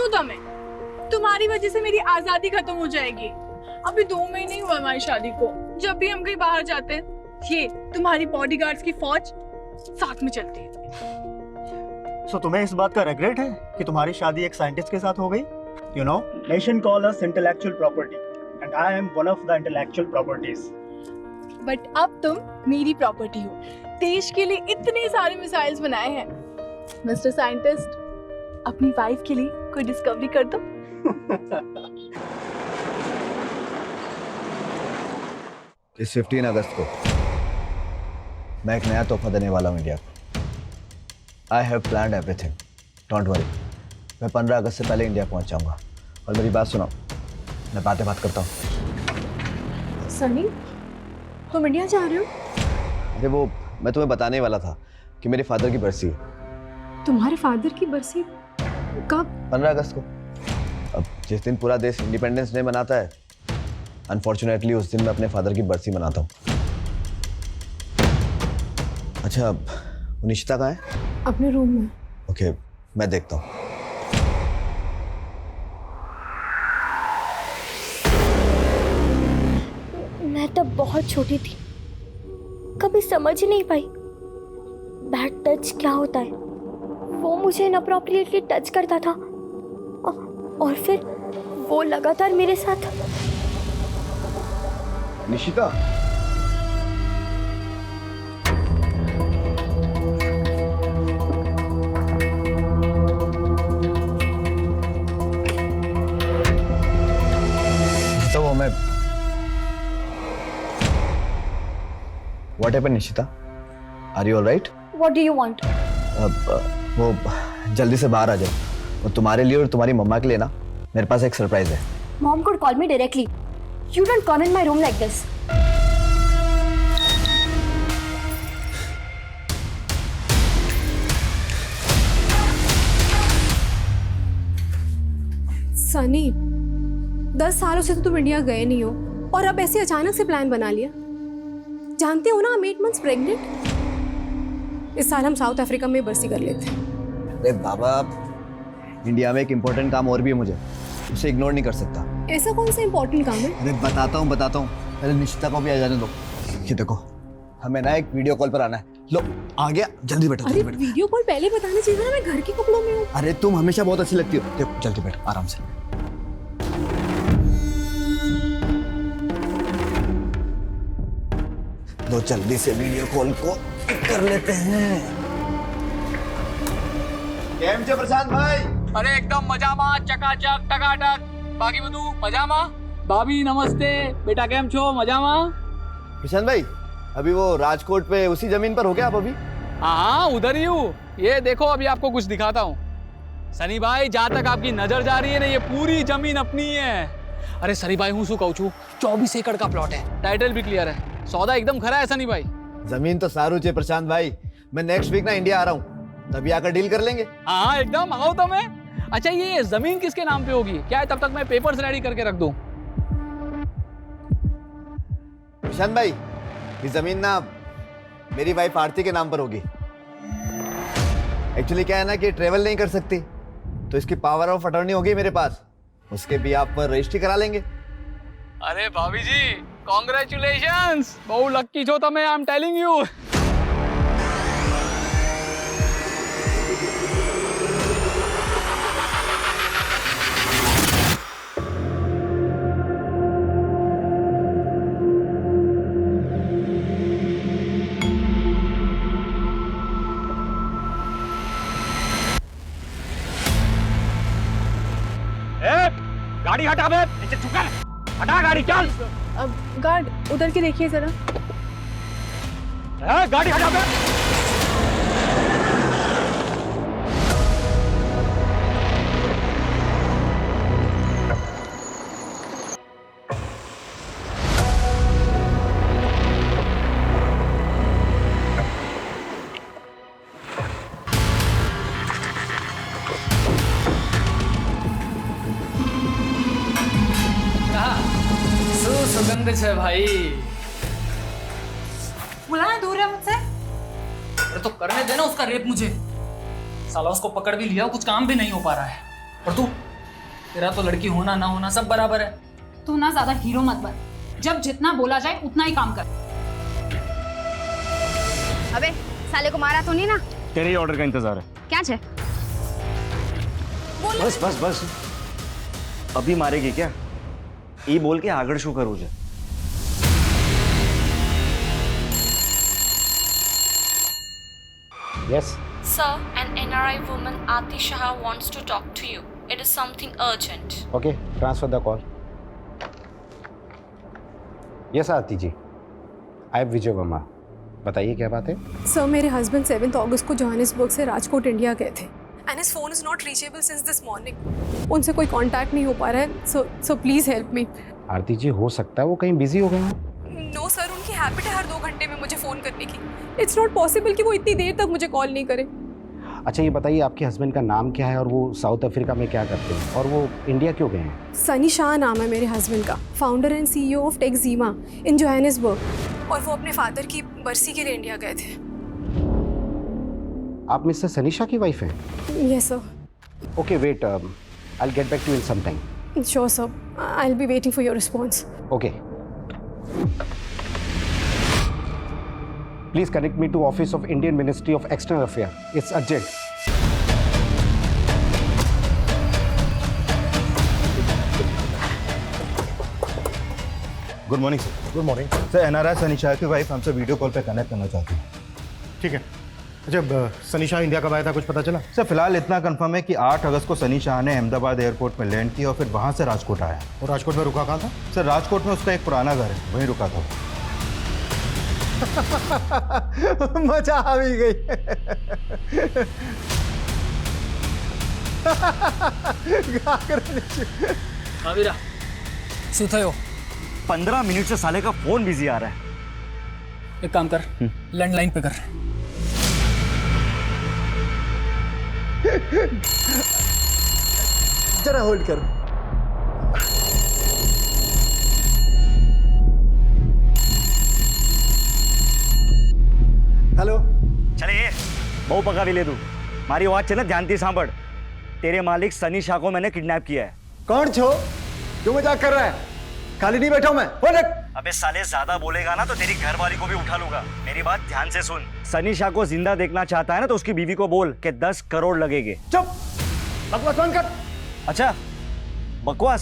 શું તમે? तुम्हारी वजह से मेरी आजादी खत्म हो जाएगी। अभी 2 महीने ही हुआ हमारी शादी को। जब भी हम कहीं बाहर जाते हैं, ये तुम्हारी बॉडीगार्ड्स की फौज साथ में चलती है। सो तुम्हें इस बात का रिग्रेट है कि तुम्हारी शादी एक साइंटिस्ट के साथ हो गई? You know, nation call us intellectual property and I am one of the intellectual properties. But अब तुम मेरी प्रॉपर्टी हो। देश के लिए इतने सारे मिसाइल्स बनाए हैं। मिस्टर साइंटिस्ट, अपनी वाइफ के लिए कोई डिस्कवरी कर दो। इस 15 अगस्त को मैं एक नया तोहफा देने वाला हूँ इंडिया को। I have planned everything, don't worry. मैं 15 अगस्त से पहले इंडिया पहुँच जाऊँगा। और मेरी बात सुनो, मैं बात करता हूँ। सनी, तुम इंडिया जा रहे हो? अरे वो मैं तुम्हें बताने वाला था कि मेरे फादर की बरसी है। तुम्हारे फादर की बरसी कब? 15 अगस्त को। अब जिस दिन पूरा देश इंडिपेंडेंस डे मनाता है, अनफॉर्चुनेटली उस दिन मैं अपने फादर की बरसी मनाता हूँ। अच्छा, वो निशिता कहाँ है? अपने रूम में। ओके, मैं देखता हूँ। मैं तब बहुत छोटी थी, कभी समझ ही नहीं पाई बैड टच क्या होता है। वो मुझे इनअप्रोप्रिएटली टच करता था और फिर वो लगातार मेरे साथ। निशिता, तो वो मैं What happened, Nishita? Are you all right? What do you want? वो जल्दी से बाहर आ जाओ। वो तुम्हारे लिए और तुम्हारी मम्मा के लिए ना मेरे पास एक सरप्राइज है। Mom could call me directly. You don't come in my room like this. Sunny, 10 सालों से तो तुम इंडिया गए नहीं हो और अब ऐसे अचानक से प्लान बना लिया। जानते हो ना, I'm 8 months प्रेग्नेंट। इस साल हम साउथ अफ्रीका में बरसी कर लेते हैं। अरे बाबा, इंडिया में एक इम्पोर्टेंट काम और भी है मुझे, उसे इग्नोर नहीं कर सकता। ऐसा कौन सा इम्पोर्टेंट काम है? अरे बताता हूँ। पहले निशिता को भी आ जाने दो। ये देखो, हमें ना एक वीडियो कॉल पर आना है। लो, आ गया, जल्दी बैठो। अरे वीडियो कॉल पहले बताना चाहिए ना, मैं घर के कपड़ों में हूँ। अरे तुम हमेशा बहुत अच्छी लगती हो। देखो, जल्दी बैठो, आराम से। लो, जल्दी से वीडियो कॉल को कर लेते हैं। केम छे प्रशांत भाई? अरे एकदम मजामा, चकाचक, टकाटक। बाकी બધું મજામાં? भाभी नमस्ते। बेटा केम छो? मजामा? प्रशांत भाई, अभी वो राजकोट पे उसी जमीन पर हो गया आप अभी? हाँ, उधर ही हूँ। ये देखो, अभी आपको कुछ दिखाता हूँ। सनी भाई, जहाँ तक आपकी नजर जा रही है ना, ये पूरी जमीन अपनी है। अरे सनी भाई, हूँ શું કહું છું, 24 एकड़ का प्लॉट है। टाइटल भी क्लियर है। सौदा एकदम खरा है सनी भाई। जमीन तो सारू छे प्रशांत भाई। मैं नेक्स्ट वीक ना इंडिया आ रहा हूँ, तभी आकर डील कर लेंगे। हाँ, एकदम आओ तो मैं। अच्छा, ये जमीन किसके नाम पे होगी? क्या है, तब तक मैं पेपर्स रेडी करके रख दूं। प्रशांत भाई, ये जमीन ना मेरी वाइफ आरती के नाम पर होगी। एक्चुअली क्या है ना कि ट्रेवल नहीं कर सकती, तो इसकी पावर ऑफ अटॉर्नी होगी मेरे पास। उसके भी आप पर रजिस्ट्री करा लेंगे। अरे भाभी जी, कॉन्ग्रेचुलेशंस। बहु लक्की छो तमे, आई एम टेलिंग यू। गाड़ी हटा बे, नीचे झुका। हटा गाड़ी, चल। अब गार्ड, उधर के देखिए जरा। गाड़ी हटा बे। सुगंध है भाई। बुलाना दूर है मुझसे। अरे तो करने देना उसका रेप मुझे। साला उसको पकड़ भी लिया, कुछ काम भी नहीं हो पा रहा है। और तू तेरा तो लड़की होना ना होना सब बराबर है। तू ना ज्यादा हीरो मत बन, जब जितना बोला जाए उतना ही काम कर। अबे साले को मारा तो नहीं ना? तेरे ही ऑर्डर का इंतजार है। क्या छे? बस बस बस, अभी मारेगी क्या? ये बोल के आगड़ शू करो जे। Yes Sir, an NRI woman Aati Shah wants to talk to you. It is something urgent. Okay, transfer the call. Yes Aarti ji, I am Vijay Verma. बताइए क्या बात है? सर मेरे हस्बैंड 7 अगस्त को जोहानिसबर्ग से राजकोट इंडिया गए थे and his phone is not reachable since this morning. उनसे कोई कांटेक्ट नहीं हो पा रहा है, सो प्लीज़ हेल्प मी। आरती जी, हो सकता है वो कहीं बिजी हो गए हों। नो सर, उनकी हैबिट है हर 2 घंटे में मुझे फ़ोन करने की। इट्स नॉट पॉसिबल कि वो इतनी देर तक मुझे कॉल नहीं करे। अच्छा ये बताइए, आपके हस्बैंड का नाम क्या है और वो साउथ अफ्रीका में क्या करते हैं और वो इंडिया क्यों गए हैं? सनी शाह नाम है मेरे हस्बैंड का, founder and CEO of Texima in Johannesburg, और वो अपने फादर की बरसी के लिए इंडिया गए थे। आप मिस्टर सनी शाह की वाइफ हैं? Yes sir. Okay wait, I will get back to in some time. Sure sir, I will be waiting for your response. Okay, please connect me to office of Indian ministry of external affair, it's urgent. Good morning sir. Good morning. Sir NRI Sunny Shah की wife हमसे video call पे connect करना चाहती है। ठीक है। अच्छा, Sunny Shah India कब आया था, कुछ पता चला? सर फिलहाल इतना कंफर्म है कि 8 अगस्त को सनी शाह ने अहमदाबाद एयरपोर्ट में लैंड किया और फिर वहाँ से राजकोट आया। और राजकोट में रुका कहाँ था? सर राजकोट में उसका एक पुराना घर है, वहीं रुका था। मजा आ भी गई। हाँ वीरा, શું થયો? 15 मिनट से साले का फोन बिजी आ रहा है। एक काम कर, लैंडलाइन पे कर। जरा होल्ड कर। हेलो। चले ये बहु पकावी ले तू, मारी आवाज છે ને ધ્યાનથી સાંભળ। तेरे मालिक सनी शाह को मैंने किडनैप किया है। कौन छो? क्यों मजाक कर रहा है? खाली नहीं बैठा हूं मैं। फोन रख। अबे साले ज्यादा बोलेगा ना तो तेरी घरवाली को भी उठा लूंगा। मेरी बात ध्यान से सुन, सनी शाह को जिंदा देखना चाहता है ना तो उसकी बीवी को बोल कि 10 करोड़ लगेंगे। चुप, बकवास बंद कर। अच्छा बकवास,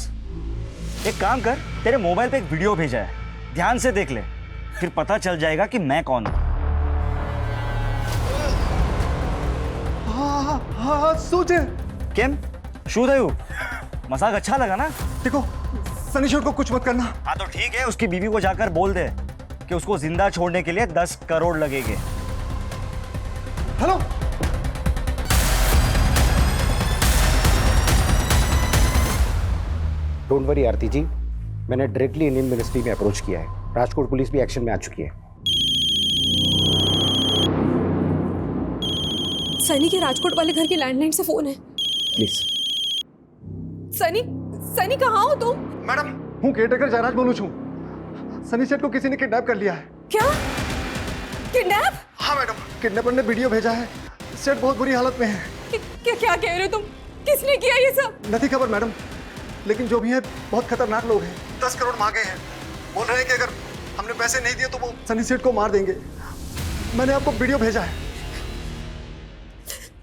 एक काम कर, तेरे मोबाइल पे एक वीडियो भेजा है, ध्यान से देख ले, फिर पता चल जाएगा कि मैं कौन हूं। हाँ सोचे। केम शू थयु? मजाक अच्छा लगा ना? देखो सनी शाह को कुछ मत करना। हाँ तो ठीक है, उसकी बीवी को जाकर बोल दे कि उसको जिंदा छोड़ने के लिए 10 करोड़ लगेंगे। हेलो। डोंट वरी आरती जी, मैंने डायरेक्टली इंडियन मिनिस्ट्री में अप्रोच किया है। राजकोट पुलिस भी एक्शन में आ चुकी है। सनी के राजकोट वाले घर की लैंडलाइन से फोन है। प्लीज। सनी कहाँ हो तुम? मैडम, हूँ केयरटेकर जयराज बोलू छू। सनी सेठ को किसी ने किडनैप कर लिया है। क्या? किडनैप? हाँ मैडम, किडनैपर ने वीडियो भेजा है। सेठ बहुत बुरी हालत में है। क्या कह रहे हो तुम? किसने किया ये सब? नहीं खबर मैडम, लेकिन जो भी है बहुत खतरनाक लोग हैं। 10 करोड़ मांगे हैं। बोल रहे हैं कि अगर हमने पैसे नहीं दिए तो वो सनी सेठ को मार देंगे। मैंने आपको वीडियो भेजा है।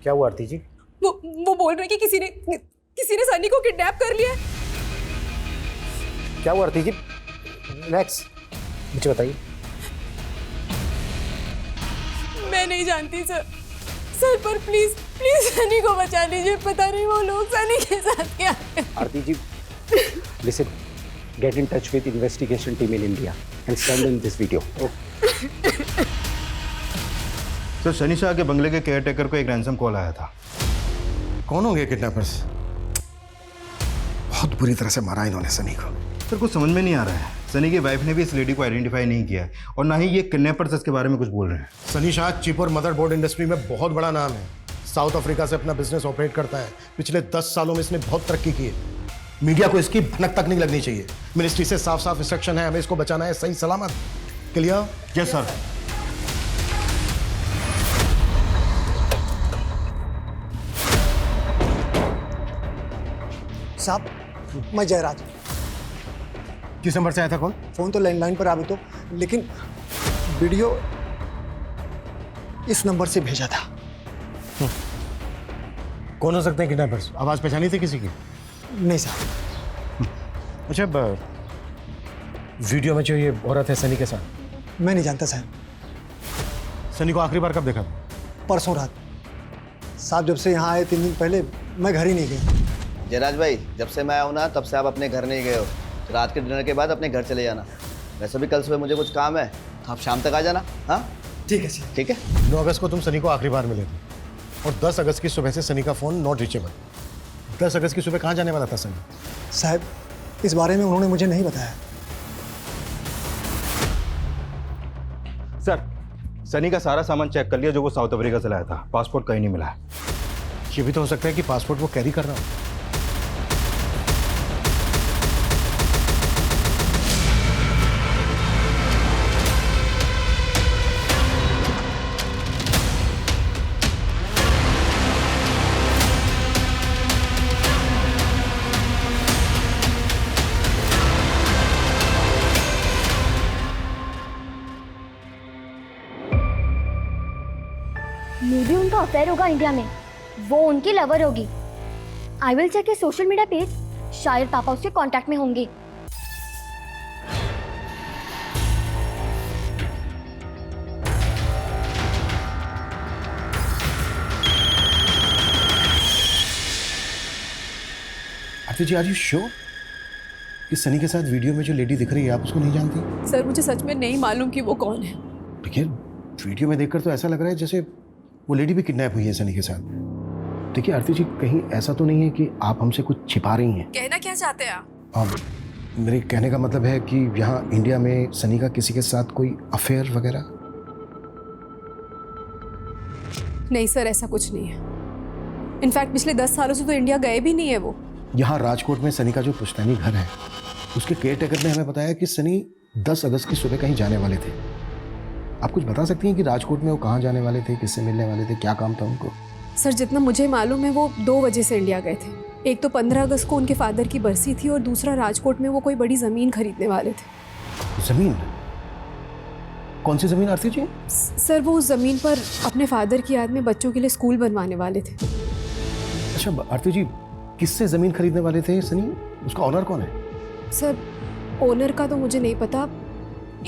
क्या हुआ आरती जी? वो बोल रहे हैं कि किसी ने सनी को किडनैप कर लिया है। क्या हुआ आरती जी? नेक्स्ट मुझे बताइए। मैं नहीं जानती सर, पर प्लीज सनी को बचा लीजिए। पता नहीं वो लोग सनी के साथ क्या है। आरती जी, listen, get in touch with investigation team in India and send them this video. Sir Sunny Shah के बंगले के केयरटेकर को एक रैंसम कॉल आया था। कौन होंगे किडनैपर्स? बहुत बुरी तरह से मारा इन्होंने सनी को। सर कुछ समझ में नहीं आ रहा है। सनी की वाइफ ने भी इस लेडी को आइडेंटिफाई नहीं किया है और ना ही ये किडनैपर्स इसके बारे में कुछ बोल रहे हैं। सनी शाह चिप और मदरबोर्ड इंडस्ट्री में बहुत बड़ा नाम है। साउथ अफ्रीका से अपना बिजनेस ऑपरेट करता है। पिछले 10 सालों में इसने बहुत तरक्की की है। मीडिया को इसकी भनक तक नहीं लगनी चाहिए। मिनिस्ट्री से साफ साफ इंस्ट्रक्शन है, हमें इसको बचाना है सही सलामत। क्लियर? Yes sir. साहब मैं जयराज। किस नंबर से आया था कॉल? फ़ोन तो लैंडलाइन पर आवे तो, लेकिन वीडियो इस नंबर से भेजा था। कौन हो सकते हैं किडनैपर्स? आवाज़ पहचानी थी किसी की? नहीं साहब। अच्छा, वीडियो में जो ये औरत है सनी के साथ, मैं नहीं जानता साहब। सनी को आखिरी बार कब देखा? परसों रात साहब, जब से यहाँ आए 3 दिन पहले मैं घर ही नहीं गया। जयराज भाई, जब से मैं आऊँ ना तब से आप अपने घर नहीं गए हो। तो रात के डिनर के बाद अपने घर चले जाना। वैसे भी कल सुबह मुझे कुछ काम है, तो आप शाम तक आ जाना। हाँ ठीक है सर। ठीक है। 9 अगस्त को तुम सनी को आखिरी बार मिले थे और 10 अगस्त की सुबह से सनी का फ़ोन नॉट रीचेबल। 10 अगस्त की सुबह कहाँ जाने वाला था सनी? साहब इस बारे में उन्होंने मुझे नहीं बताया। सर, सनी का सारा सामान चेक कर लिया जो वो साउथ अफ्रीका से लाया था। पासपोर्ट कहीं नहीं मिला है। ये भी तो हो सकता है कि पासपोर्ट वो कैरी कर रहा हो। मे भी उनका अफेयर होगा इंडिया में, वो उनकी लवर होगी। I will check social media page, शायद पापा उसके कांटेक्ट में होंगे। Aarti ji, are you sure कि सनी के साथ वीडियो में जो लेडी दिख रही है आप उसको नहीं जानती? सर मुझे सच में नहीं मालूम कि वो कौन है। देखिए, वीडियो में देखकर तो ऐसा लग रहा है जैसे वो लेडी भी किडनैप हुई है सनी के साथ। देखिए आरती जी, कहीं ऐसा तो नहीं है कि आप हमसे कुछ छिपा रही हैं? कहना क्या चाहते हैं आप? मेरे कहने का मतलब है कि यहाँ इंडिया में सनी का किसी के साथ कोई अफेयर वगैरह? नहीं सर, ऐसा कुछ नहीं है। इनफैक्ट पिछले 10 सालों से तो इंडिया गए भी नहीं है वो। यहाँ राजकोट में सनी का जो पुश्तैनी घर है, उसके केयरटेकर ने हमें बताया कि सनी 10 अगस्त की सुबह कहीं जाने वाले थे। आप कुछ बता सकती हैं कि राजकोट में वो कहाँ जाने वाले थे, किससे मिलने वाले थे, क्या काम था उनको? सर जितना मुझे मालूम है वो 2 वजह से इंडिया गए थे। एक तो 15 अगस्त को उनके फादर की बरसी थी और दूसरा राजकोट में वो कोई बड़ी ज़मीन खरीदने वाले थे। ज़मीन? कौन सी ज़मीन आरती जी? सर वो उस ज़मीन पर अपने फादर की याद में बच्चों के लिए स्कूल बनवाने वाले थे। अच्छा आरती जी, किससे ज़मीन खरीदने वाले थे सनी? उसका ऑनर कौन है? सर ओनर का तो मुझे नहीं पता।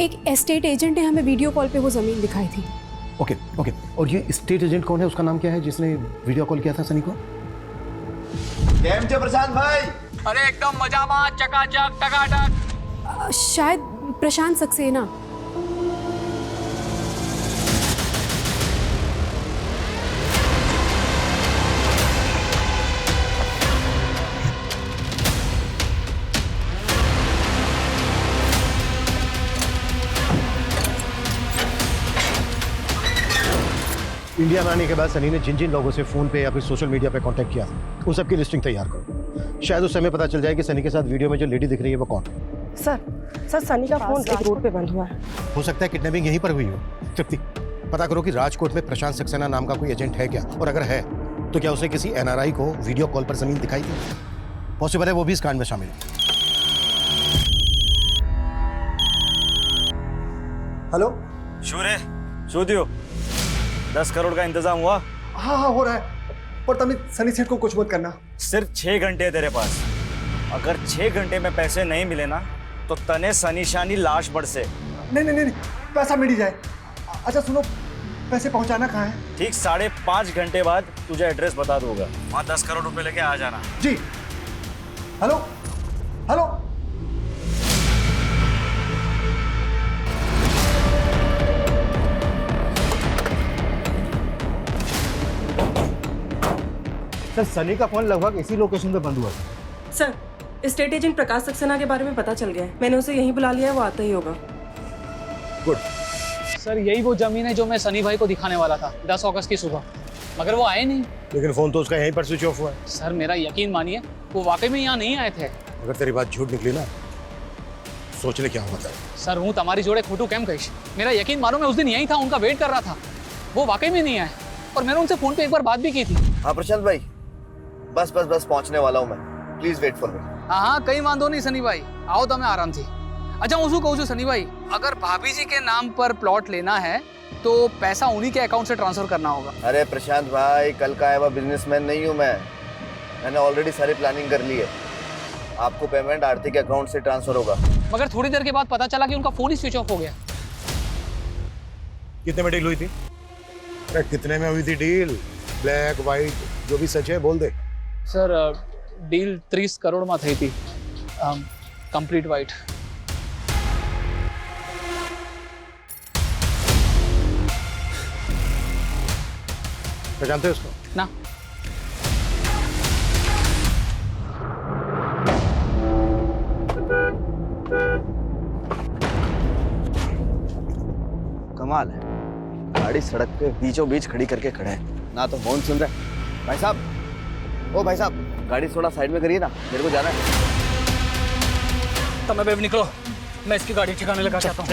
एक एस्टेट एजेंट ने हमें वीडियो कॉल पे वो ज़मीन दिखाई थी। ओके ओके, और ये स्टेट एजेंट कौन है, उसका नाम क्या है जिसने वीडियो कॉल किया था सनी को? केम छे प्रशांत भाई? अरे एकदम मजा में, चकाचक टकाटक। शायद प्रशांत सक्सेना। इंडिया में आने के बाद सनी ने जिन जिन लोगों से फ़ोन पे या फिर सोशल मीडिया पे कांटेक्ट किया था उन सबकी लिस्टिंग तैयार करो। शायद उस समय पता चल जाए कि सनी के साथ वीडियो में जो लेडी दिख रही है वो कौन है। सर सनी का फोन एक रोड पे बंद हुआ है। हो सकता है किडनैपिंग यहीं पर हुई हो। तृप्ति, पता करो कि राजकोट में प्रशांत सक्सेना नाम का कोई एजेंट है क्या, और अगर है तो क्या उसने किसी NRI को वीडियो कॉल पर ज़मीन दिखाई थी? पॉसिबल है वो भी इस कांड में शामिल है। हेलो शूरे, शूदियो, 10 करोड़ का इंतजाम हुआ? हाँ हो रहा है, पर तमित सनी सेठ को कुछ मत करना। सिर्फ 6 घंटे है तेरे पास। अगर 6 घंटे में पैसे नहीं मिले ना तो तने सनीशानी लाश बढ़ से। नहीं, पैसा मिल ही जाए। अच्छा सुनो, पैसे पहुंचाना कहाँ है? ठीक 5.5 घंटे बाद तुझे एड्रेस बता दूंगा, वहाँ 10 करोड़ रुपए लेके आ जाना। जी। हेलो हेलो, सर, सनी का फोन लगभग इसी लोकेशन पे बंद हुआ था। सर स्टेट एजेंट प्रकाश सक्सेना के बारे में पता चल गया है। मैंने उसे यहीं बुला लिया है, वो आता ही होगा। गुड। सर यही वो जमीन है जो मैं सनी भाई को दिखाने वाला था 10 अगस्त की सुबह, मगर वो आए नहीं। लेकिन फ़ोन तो उसका यहीं पर स्विच ऑफ हुआ है। सर मेरा यकीन मानिए, वो वाकई में यहाँ नहीं आए थे। अगर तेरी बात झूठ निकली ना, सोच ले क्या हुआ था। सर हूँ तुम्हारी जोड़े खोटू कैम कही, मेरा यकीन मानो मैं उस दिन यहीं था, उनका वेट कर रहा था। वो वाकई में नहीं आए और मैंने उनसे फ़ोन पे एक बार बात भी की थी। हाँ प्रशांत भाई, बस पहुंचने वाला हूँ मैं। Please wait for me. हाँ कहीं वांधो नहीं सनी भाई, आओ તમે આરામથી। अच्छा હું શું કહું છું સની भाई, अगर भाभी जी के नाम पर प्लॉट लेना है तो पैसा उन्हीं के अकाउंट से ट्रांसफर करना होगा। अरे प्रशांत भाई, कल का आया हुआ बिजनेसमैन नहीं हूँ मैंने ऑलरेडी सारी प्लानिंग कर ली है। आपको पेमेंट आरती के अकाउंट से ट्रांसफर होगा। मगर थोड़ी देर के बाद पता चला कि उनका फोन ही स्विच ऑफ हो गया। कितने में डील हुई थी? अरे कितने में हुई थी डील? ब्लैक व्हाइट जो भी सच है बोल दे। सर डील 30 करोड़ में थी कंप्लीट व्हाइट। जानते हो उसको? ना। कमाल है, गाड़ी सड़क पे बीचों बीच खड़ी करके खड़े हैं, ना तो फोन सुन रहे। भाई साहब, ओ भाई साहब, गाड़ी थोड़ा साइड में करिए ना, मेरे को जाना है। तो मैं बेब निकलो, मैं इसकी गाड़ी ठिकाने लगा चाहता हूँ।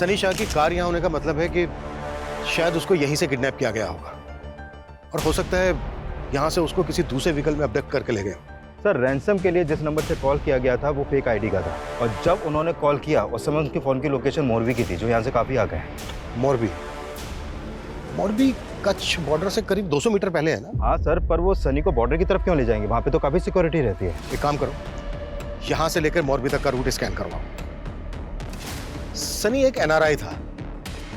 सनी शाह की कार यहाँ होने का मतलब है कि शायद उसको यहीं से किडनैप किया गया होगा, और हो सकता है यहाँ से उसको किसी दूसरे व्हीकल में अबडक्ट करके ले गए। सर रैंसम के लिए जिस नंबर से कॉल किया गया था वो फेक आईडी का था, और जब उन्होंने कॉल किया उस समय उनके फ़ोन की लोकेशन मोरबी की थी, जो यहाँ से काफ़ी आगे है। मोरबी? मोरबी कच्छ बॉर्डर से करीब 200 मीटर पहले है ना? हाँ सर, पर वो सनी को बॉर्डर की तरफ क्यों ले जाएंगे? वहाँ पे तो काफ़ी सिक्योरिटी रहती है। एक काम करो, यहाँ से लेकर मोरबी तक का रूट स्कैन करवाओ। सनी एक एनआरआई था,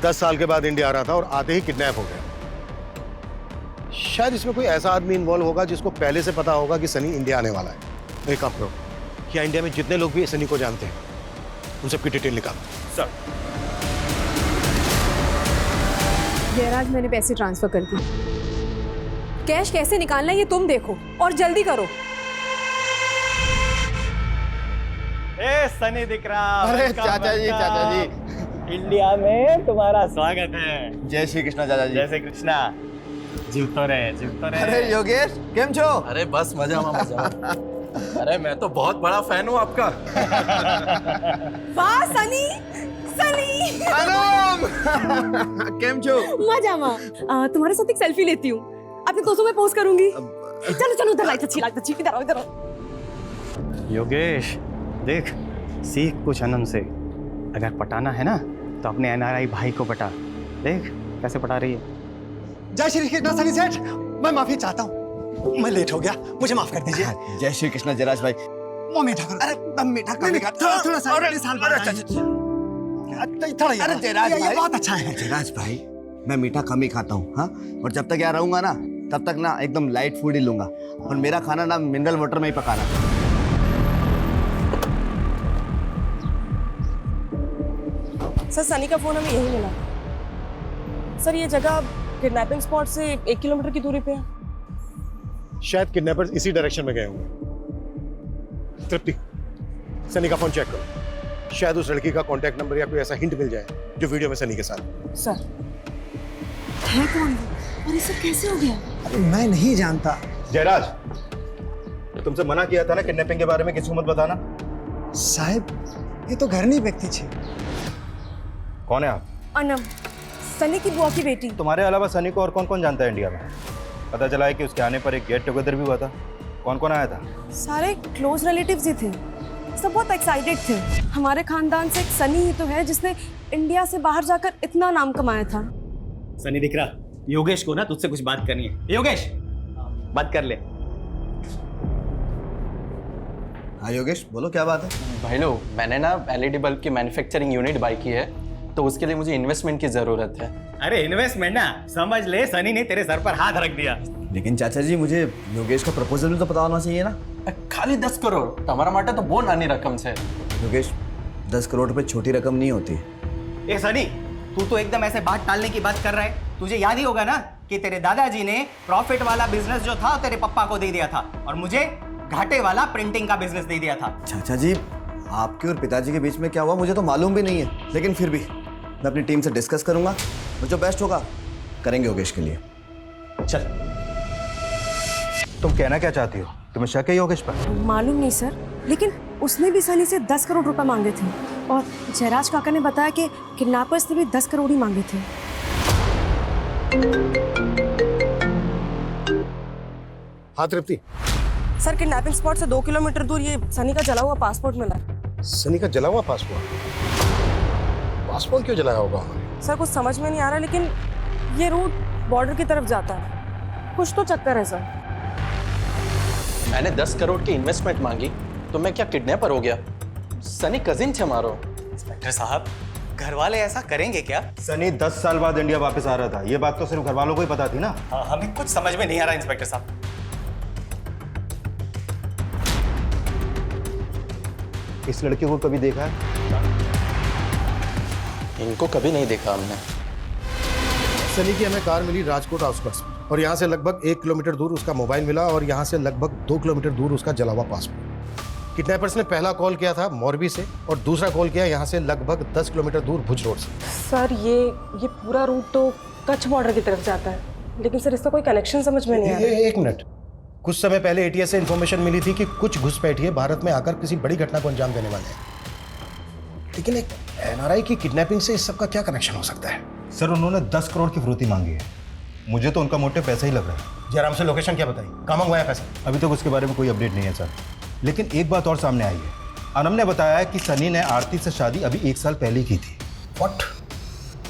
10 साल के बाद इंडिया आ रहा था और आते ही किडनैप हो गया। शायद इसमें कोई ऐसा आदमी इन्वॉल्व होगा जिसको पहले से पता होगा कि सनी इंडिया आने वाला है। एक काम करो, क्या इंडिया में जितने लोग भी सनी को जानते हैं उन सबकी डिटेल निकालो। सर जयराज, मैंने पैसे ट्रांसफर कर दिए। कैश कैसे निकालना है ये तुम देखो, और जल्दी करो। ए सनी दिख रहा। अरे चाचा जी, इंडिया में तुम्हारा स्वागत है। जय श्री कृष्णा चाचा जी। जय श्री कृष्णा। जीवतो रहे, जीवतो रहे। अरे योगेश, केम छो? अरे बस मजा मजा। अरे मैं तो बहुत बड़ा फैन हूँ आपका। वाह सनी, सनी। केम छो? मजा मा। तुम्हारे साथ एक सेल्फी लेती हूँ, अपने दोस्तों में पोस्ट करूंगी। चलो चलो, उधर लाइट अच्छी, लाइट अच्छी, इधर आओ, इधर आओ। योगेश देख, सीख कुछ अनंत से। अगर पटाना है ना तो अपने एनआरआई भाई को पटा। देख कैसे पटा रही है। जय श्री कृष्ण सनी सेठ, मैं माफी चाहता हूँ, मैं लेट हो गया, मुझे माफ कर दीजिए। जय श्री कृष्ण जयराज भाई। वो मीठा करो। अरे मीठा करेगा थोड़ा सा, अरे साल बाद थोड़ा। अरे जयराज ये भाई, बहुत अच्छा है। जयराज भाई, मैं मीठा कम ही खाता हूँ, हाँ, और जब तक यहाँ रहूंगा ना तब तक ना एकदम लाइट फूड ही लूंगा, और मेरा खाना ना मिनरल वाटर में ही पकाना। सर सनी का फोन हमें यही मिला। सर ये जगह किडनैपिंग स्पॉट से 1 किलोमीटर की दूरी पे है। शायद किडनैपर्स इसी डायरेक्शन में गए होंगे। तृप्ति, सनी का फोन चेक करो, शायद उस लड़की का कांटेक्ट नंबर या कोई ऐसा हिंट मिल जाए जो वीडियो में सनी के साथ। सर है कौन और ये सब कैसे हो गया? मैं नहीं जानता। जयराज, तुमसे मना किया था ना किडनैपिंग के बारे में किसी को मत बताना। साहब ये तो घरनी व्यक्ति छे। कौन है आप? अनम, सनी की बुआ की बेटी। तुम्हारे अलावा सनी को और कौन कौन जानता है इंडिया में? पता चला है कि उसके आने पर एक गेट टुगेदर भी हुआ था। कौन कौन आया था? सारे क्लोज रिलेटिव्स ही थे, सब बहुत एक्साइटेड थे। हमारे खानदान से एक सनी ही तो है जिसने इंडिया से बाहर जाकर इतना नाम कमाया था। सनी दिख रहा। योगेश को ना तुझसे कुछ बात करनी है। योगेश बात कर ले। हाँ योगेश, बोलो क्या बात है? भाई लोग, मैंने ना एलईडी बल्ब की मैन्युफैक्चरिंग यूनिट बाई की है, तो उसके लिए मुझे इन्वेस्टमेंट की जरूरत है। अरे इन्वेस्टमेंट ना समझ ले, सनी ने तेरे सर पर हाथ रख दिया। लेकिन चाचा जी, मुझे योगेश का प्रपोजल भी तो पता होना चाहिए ना। खाली 10 करोड़ तुम्हारा माटे तो बहुत नानी रकम से। योगेश, 10 करोड़ रुपए छोटी रकम नहीं होती। ए सनी, तू तो एकदम ऐसे बात टालने की बात कर रहा है। तुझे याद ही होगा ना कि तेरे दादाजी ने प्रॉफिट वाला बिजनेस जो था तेरे पप्पा को दे दिया था, और मुझे घाटे वाला प्रिंटिंग का बिजनेस दे दिया था। चाचा जी, आपके और पिताजी के बीच में क्या हुआ मुझे तो मालूम भी नहीं है, लेकिन फिर भी मैं अपनी टीम से डिस्कस करूंगा और जो बेस्ट होगा करेंगे योगेश के लिए। चल। तुम कहना क्या चाहती हो? तुम्हें शक है योगेश पर? मालूम नहीं सर, लेकिन उसने भी सनी से 10 करोड़ रुपए मांगे थे और जयराज काका ने बताया कि किडनैपर्स ने भी 10 करोड़ ही मांगे थे। हाँ तृप्ति, सर किडनैपिंग स्पॉट से 2 किलोमीटर दूर ये सनी का जला हुआ पासपोर्ट मिला। सनी का जला हुआ पासपोर्ट? पासपोर्ट क्यों जलाया होगा? सर कुछ समझ में नहीं आ रहा, लेकिन ये रूट बॉर्डर की तरफ जाता है, कुछ तो चक्कर है सर। मैंने 10 करोड़ की इन्वेस्टमेंट मांगी तो मैं क्या किडनैपर हो गया? सनी कजिन थे हमारो। इंस्पेक्टर साहब, घर वाले ऐसा करेंगे क्या? सनी 10 साल बाद इंडिया वापस आ रहा था, ये बात तो सिर्फ घर वालों को ही पता थी ना। हाँ, हमें कुछ समझ में नहीं आ रहा इंस्पेक्टर साहब। इस लड़के को कभी देखा है? इनको कभी नहीं देखा हमने। सनी की हमें कार मिली राजकोट आउटस्कर्ट्स में, और यहाँ से लगभग 1 किलोमीटर दूर उसका मोबाइल मिला और यहाँ से लगभग 2 किलोमीटर दूर उसका जला हुआ पासपोर्ट। किडनैपर्स ने पहला कॉल किया था मोरबी से और दूसरा कॉल किया यहाँ से लगभग 10 किलोमीटर दूर भुज रोड से। सर ये पूरा रूट तो कच्छ बॉर्डर की तरफ जाता है, लेकिन सर इसका कोई कनेक्शन समझ में नहीं आ रहा। एक मिनट, कुछ समय पहले एटीएस से इन्फॉर्मेशन मिली थी कि कुछ घुसपैठिए भारत में आकर किसी बड़ी घटना को अंजाम देने वाले हैं, लेकिन एक एनआरआई की किडनैपिंग से इस सब का क्या कनेक्शन हो सकता है? सर उन्होंने 10 करोड़ की फिरौती मांगी है, मुझे तो उनका मोटिव पैसा ही लग रहा है। जयराम से लोकेशन क्या बताई, कहाँ मंगवाया पैसा? अभी तक उसके बारे में कोई अपडेट नहीं है सर, लेकिन एक बात और सामने आई है। अनम ने बताया है कि सनी ने आरती से शादी अभी 1 साल पहले की थी। व्हाट?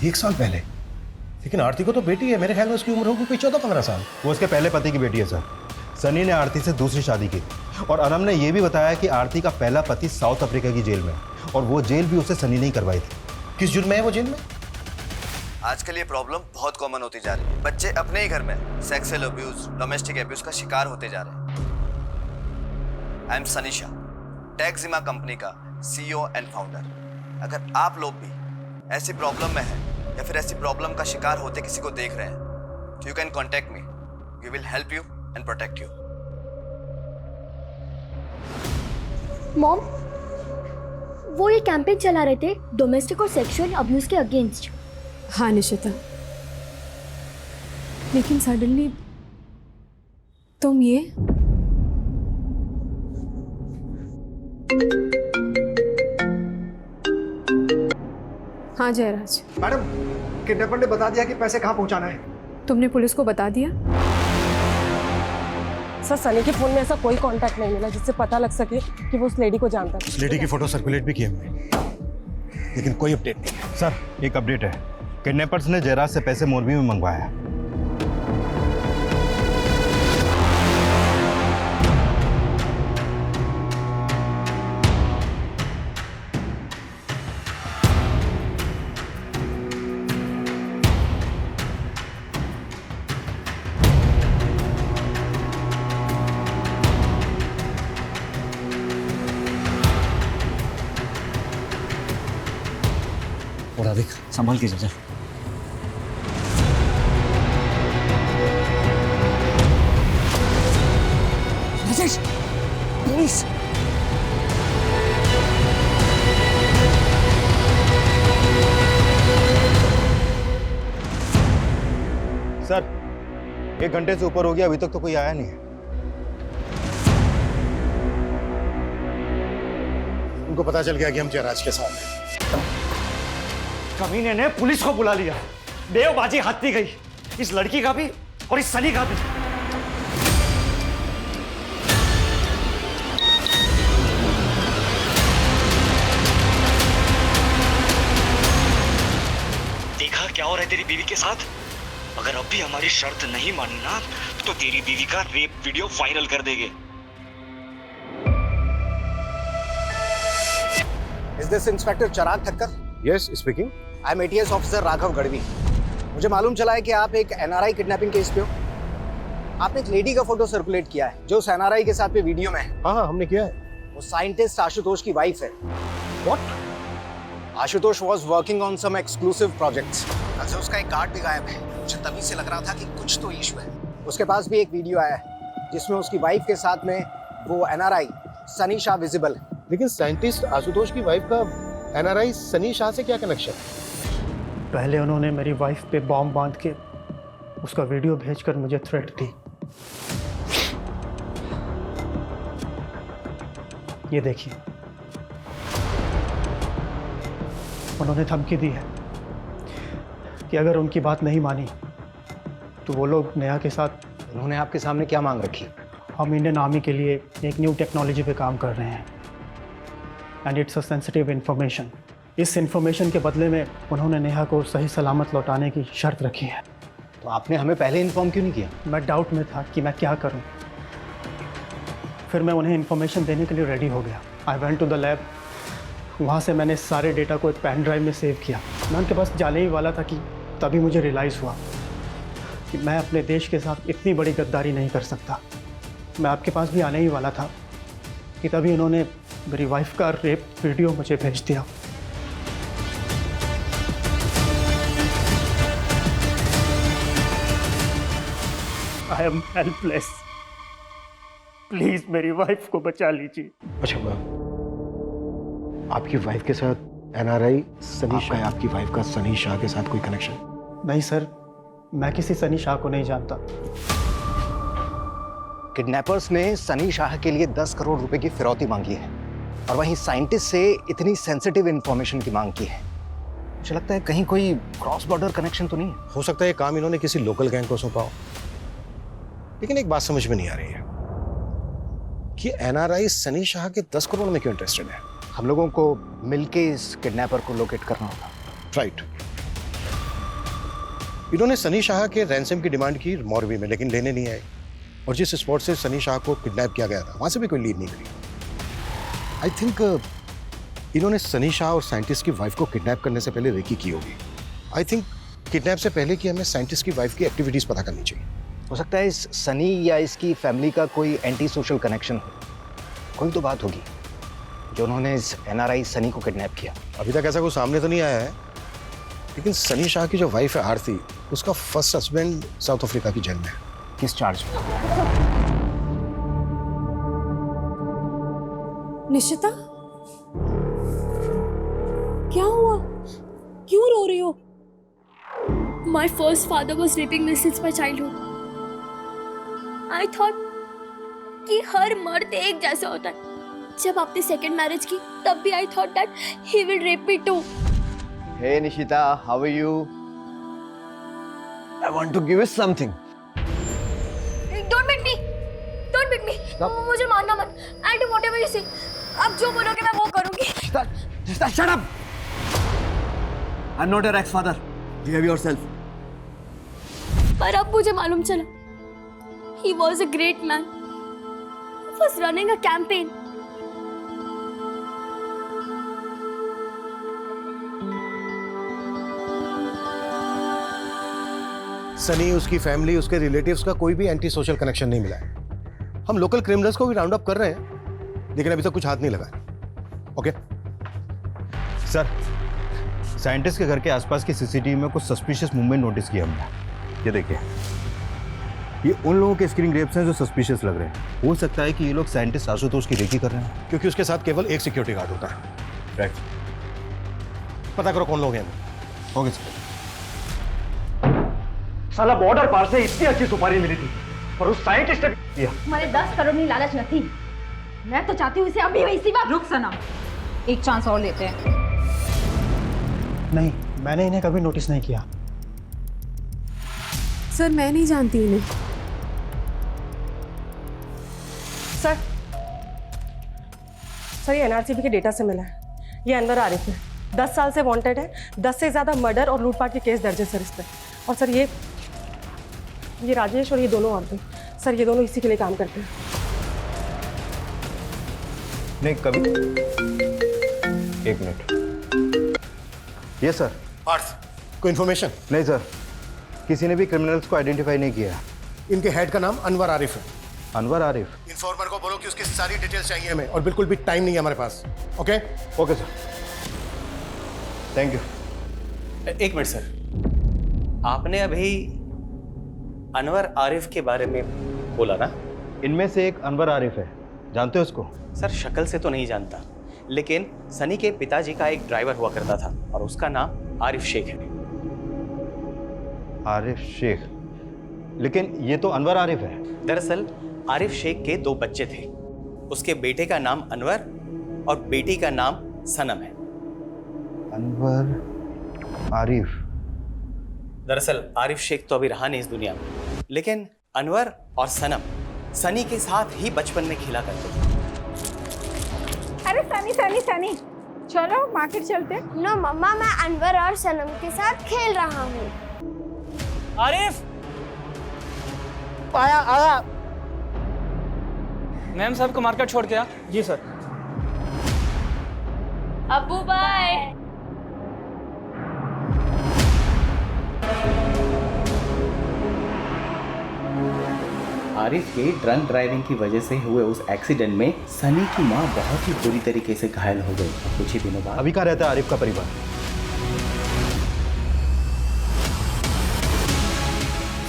1 साल पहले? लेकिन आरती को तो बेटी है, मेरे ख्याल में उसकी उम्र होगी कोई 14-15 साल। वो उसके पहले पति की बेटी है सर। सनी ने आरती से दूसरी शादी की और अनम ने यह भी बताया कि आरती का पहला पति साउथ अफ्रीका की जेल में है और वो जेल भी उसे सनी ने ही करवाई थी। किस जुर्म में है वो जेल में? आजकल ये प्रॉब्लम बहुत कॉमन होती जा रही है। बच्चे अपने ही घर में सेक्सुअल अब्यूज, डोमेस्टिक अब्यूज का शिकार होते जा रहे हैं। I am Sunny Shah, Texima company का CEO एंड फाउंडर। अगर आप लोग भी ऐसी प्रॉब्लम में हैं या फिर ऐसी प्रॉब्लम का शिकार होते किसी को देख रहे हैं तो you can contact me, we will help you and protect you. Mom, वो ये कैंपेन चला रहे थे डोमेस्टिक और सेक्सुअल अब्यूज के अगेंस्ट। हाँ निशिता, लेकिन सडनली तुम ये हाँ जयराज। मैडम, किडनैपर ने बता दिया कि पैसे कहाँ पहुँचाना है। तुमने पुलिस को बता दिया? सर सनी के फोन में ऐसा कोई कांटेक्ट नहीं मिला जिससे पता लग सके कि वो उस लेडी को जानता है। उस लेडी की फोटो सर्कुलेट भी की हमने, लेकिन कोई अपडेट नहीं है। सर एक अपडेट है, किडनैपर्स ने जयराज से पैसे मोरबी में मंगवाया है। और अधिक संभाल के जा। राजेश, पुलिस! सर 1 घंटे से ऊपर हो गया, अभी तक तो कोई आया नहीं है। उनको पता चल गया कि हम जयराज के साथ हैं। कमीने ने पुलिस को बुला लिया। बेवबाजी हाथ दी गई, इस लड़की का भी और इस सनी का भी। देखा क्या हो रहा है तेरी बीवी के साथ? अगर अब भी हमारी शर्त नहीं मानी ना तो तेरी बीवी का रेप वीडियो वायरल कर देंगे। Is this inspector Chirag Thakkar? Yes, speaking. I am ATS officer Raghav Gadhvi. मुझे मालूम चला है कि आप एक NRI किडनैपिंग केस पे हो। आपने एक लेडी का फोटो सर्कुलेट किया है जो उस NRI के साथ पे वीडियो में है। हाँ हमने किया है। वो साइंटिस्ट आशुतोष की वाइफ है। What? Ashutosh was working on some exclusive projects। कल से उसका एक गार्ड भी गायब है। मुझे तभी से लग रहा था कि कुछ तो इशू है। उसके पास भी एक वीडियो आया है जिसमें उसकी वाइफ के साथ में वो NRI सनी शाह विजिबल है। लेकिन साइंटिस्ट आशुतोष की वाइफ का एनआरआई सनी शाह से क्या कनेक्शन? पहले उन्होंने मेरी वाइफ पे बॉम्ब बांध के उसका वीडियो भेजकर मुझे थ्रेट दी। ये देखिए, उन्होंने धमकी दी है कि अगर उनकी बात नहीं मानी तो वो लोग नेहा के साथ। उन्होंने आपके सामने क्या मांग रखी? हम इंडियन आर्मी के लिए एक न्यू टेक्नोलॉजी पे काम कर रहे हैं and it's a sensitive information. इस इंफॉर्मेशन के बदले में उन्होंने नेहा को सही सलामत लौटाने की शर्त रखी है। तो आपने हमें पहले इन्फॉर्म क्यों नहीं किया? मैं डाउट में था कि मैं क्या करूं। फिर मैं उन्हें इन्फॉर्मेशन देने के लिए रेडी हो गया। I went to the lab. वहाँ से मैंने सारे डेटा को एक पेन ड्राइव में सेव किया। मैं उनके पास जाने ही वाला था कि तभी मुझे रियलाइज़ हुआ कि मैं अपने देश के साथ इतनी बड़ी गद्दारी नहीं कर सकता। मैं आपके पास भी आने ही वाला था कि तभी उन्होंने मेरी वाइफ का रेप वीडियो मुझे भेज दिया। I am helpless. प्लीज मेरी वाइफ को बचा लीजिए। अच्छा, आपकी वाइफ के साथ एनआरआई सनी शाह, आपकी वाइफ का सनी शाह के साथ कोई कनेक्शन? नहीं सर, मैं किसी सनी शाह को नहीं जानता। किडनैपर्स ने सनी शाह के लिए 10 करोड़ रुपए की फिरौती मांगी है और वहीं साइंटिस्ट से इतनी सेंसिटिव इंफॉर्मेशन की मांग की है। मुझे लगता है कहीं कोई क्रॉस बॉर्डर कनेक्शन तो नहीं है। हो सकता है ये काम इन्होंने किसी लोकल गैंग को सौंपा हो। लेकिन एक बात समझ में नहीं आ रही है कि एनआरआई सनी शाह के 10 करोड़ में क्यों इंटरेस्टेड है? हम लोगों को मिलके इस किडनैपर को लोकेट करना होगा। राइट। इन्होंने सनी शाह के रैंसम की डिमांड की मोरबी में, लेकिन लेने नहीं आए। और जिस स्पॉट से सनी शाह को किडनैप किया गया था वहां से भी कोई लीड नहीं मिली। आई थिंक इन्होंने सनी शाह और साइंटिस्ट की वाइफ को किडनैप करने से पहले रेकी की होगी। आई थिंक किडनैप से पहले कि हमें साइंटिस्ट की वाइफ की एक्टिविटीज पता करनी चाहिए। हो सकता है इस सनी या इसकी फैमिली का कोई एंटी सोशल कनेक्शन हो। कोई तो बात होगी जो उन्होंने इस एनआरआई सनी को किडनैप किया। अभी तक ऐसा कोई सामने तो नहीं आया है, लेकिन सनी शाह की जो वाइफ है आरती, उसका फर्स्ट हस्बैंड साउथ अफ्रीका की जेल में है। किस चार्ज में? निशिता, क्या हुआ? क्यों रो रही हो? My first father was raping me since my childhood. I thought कि हर मर्द एक जैसा होता है। जब आपने सेकंड मैरिज की तब भी I thought that he will rape me too. Hey Nishita, how are you? I want to give you something. Don't beat me. Don't beat me. मुझे मारना मत. I'll do whatever you say. आप जो बोलोगे मैं वो करूंगी. Shut up! I'm not your ex-father. Behave yourself. पर अब मुझे मालूम चला. He was a great man. He was running a campaign. Sunny, उसकी फैमिली, उसके रिलेटिव्स का कोई भी एंटी सोशल कनेक्शन नहीं मिला है। हम लोकल क्रिमिनल्स को भी राउंड अप कर रहे हैं, लेकिन अभी तक कुछ हाथ नहीं लगा है। ओके सर, साइंटिस्ट के घर के आसपास की सीसीटीवी में कुछ सस्पिशियस मूवमेंट नोटिस किया हमने। ये देखिए, ये उन लोगों के स्क्रीन ग्रेप्स हैं जो सस्पिशियस लग रहे हैं। हो सकता है कि ये लोग साइंटिस्ट आशुतोष की रेकी कर रहे हैं, क्योंकि उसके साथ केवल एक सिक्योरिटी गार्ड होता है। राइट। पता करो कौन लोग हैं। Okay sir. साला बॉर्डर पार से इतनी अच्छी सुपारी मिली थी और उस साइंटिस्ट ने दिया। हमारे 10 करोड़ की लालच न थी। मैं तो चाहती हूँ इसे अभी इसी वक्त। रुक सना, एक चांस और लेते हैं। नहीं, मैंने इन्हें कभी नोटिस नहीं किया। सर, मैं नहीं जानती इन्हें। सर ये एनआरसीबी के डेटा से मिला है। ये अनवर आरिफ है, 10 साल से वांटेड है। 10 से ज़्यादा मर्डर और लूटपाट के केस दर्ज है सर इस पर। और सर ये राजेश और ये दोनों औरतें, सर ये दोनों इसी के लिए काम करते हैं। नहीं, कभी। एक मिनट। ये सर। पार्थ, कोई इन्फॉर्मेशन? नहीं सर, किसी ने भी क्रिमिनल्स को आइडेंटिफाई नहीं किया। इनके हेड का नाम अनवर आरिफ है। अनवर आरिफ? इन्फॉर्मर को बोलो कि उसकी सारी डिटेल्स चाहिए हमें, और बिल्कुल भी टाइम नहीं है हमारे पास। Okay? Okay sir, thank you. एक मिनट सर, आपने अभी अनवर आरिफ के बारे में बोला ना? इनमें से एक अनवर आरिफ है, जानते हो उसको? सर शक्ल से तो नहीं जानता, लेकिन सनी के पिताजी का एक ड्राइवर हुआ करता था और उसका नाम आरिफ शेख है। आरिफ शेख? लेकिन ये तो अनवर आरिफ है। दरअसल आरिफ शेख के 2 बच्चे थे। उसके बेटे का नाम अनवर और बेटी का नाम सनम है। अनवर आरिफ? दरअसल आरिफ शेख तो अभी रहा नहीं इस दुनिया में, लेकिन अनवर और सनम सनी के साथ ही बचपन में खेला करते थे। अरे सनी सनी सनी, चलो मार्केट चलते। नो मम्मा, मैं अनवर और सनम के साथ खेल रहा हूँ। आरिफ! आया आया। मैम साहब को मार्केट छोड़ के आ। जी सर। अब्बू बाय। आरिफ के ड्रंक ड्राइविंग की वजह से हुए उस एक्सीडेंट में सनी की मां बहुत ही बुरी तरीके से घायल हो गई। कुछ ही दिनों बाद अभी कहाँ रहता है आरिफ का परिवार?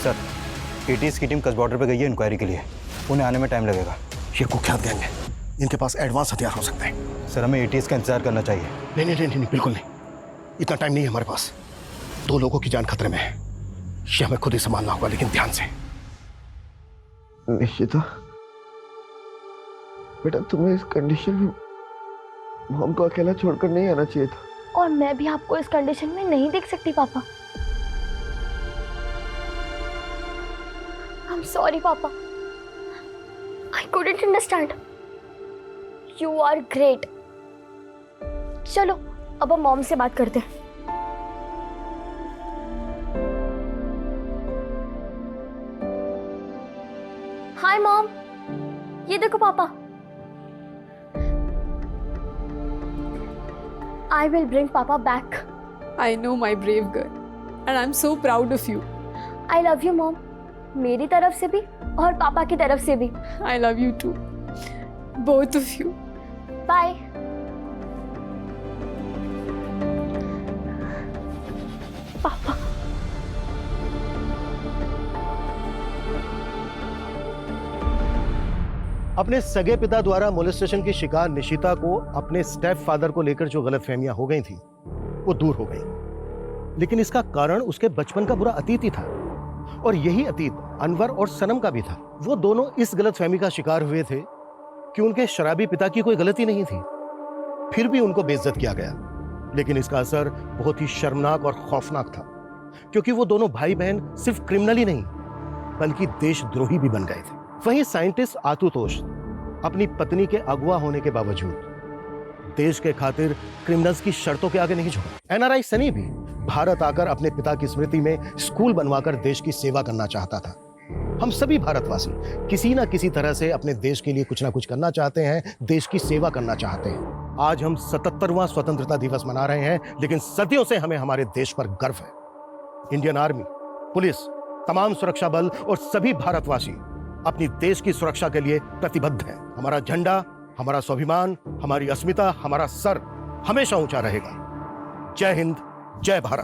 सर, एटीएस की टीम कस बॉर्डर पे गई है इंक्वायरी के लिए। उन्हें आने में टाइम लगेगा। ये कुख्यात गैंग है, इनके पास एडवांस हथियार हो सकते हैं। सर, हमें एटीएस का इंतजार करना चाहिए। नहीं नहीं नहीं नहीं, बिल्कुल नहीं, इतना टाइम नहीं है हमारे पास। 2 लोगों की जान खतरे में है, ये हमें खुद ही संभालना होगा, लेकिन ध्यान से। निश्चिता बेटा, तुम्हें इस कंडीशन में मॉम को अकेला छोड़कर नहीं आना चाहिए था। और मैं भी आपको इस कंडीशन में नहीं देख सकती पापा। I'm sorry पापा, I couldn't understand. You are great. चलो अब हम मॉम से बात करते हैं। हाय मॉम, ये देखो पापा। I will bring Papa back. I know, my brave girl, and I'm so proud of you. I love you, Mom. मेरी तरफ से भी और पापा की तरफ से भी। I love you too, both of you. Bye. पापा। अपने सगे पिता द्वारा मोलेस्टेशन की शिकार निशिता को अपने स्टेप फादर को लेकर जो गलतफहमियां हो गई थी वो दूर हो गई, लेकिन इसका कारण उसके बचपन का बुरा अतीत ही था। और यही अतीत अनवर और सनम का भी था। वो दोनों इस गलतफहमी का शिकार हुए थे कि उनके शराबी पिता की कोई गलती नहीं थी, फिर भी उनको बेइज्जत किया गया। लेकिन इसका असर बहुत ही शर्मनाक और खौफनाक था, क्योंकि वो दोनों भाई बहन सिर्फ क्रिमिनल ही नहीं बल्कि देशद्रोही भी बन गए थे। वहीं साइंटिस्ट आशुतोष अपनी पत्नी के अगवा होने के बावजूद देश के खातिर क्रिमिनल्स की शर्तों के आगे नहीं झुका। एनआरआई सनी भी भारत आकर अपने पिता की स्मृति में स्कूल बनवाकर देश की सेवा करना चाहता था। हम सभी भारतवासी किसी ना किसी तरह से अपने देश के लिए कुछ ना कुछ करना चाहते हैं, देश की सेवा करना चाहते हैं। आज हम 77वां स्वतंत्रता दिवस मना रहे हैं, लेकिन सदियों से हमें हमारे देश पर गर्व है। इंडियन आर्मी, पुलिस, तमाम सुरक्षा बल और सभी भारतवासी अपनी देश की सुरक्षा के लिए प्रतिबद्ध हैं। हमारा झंडा, हमारा स्वाभिमान, हमारी अस्मिता, हमारा सर हमेशा ऊंचा रहेगा। जय हिंद, जय भारत।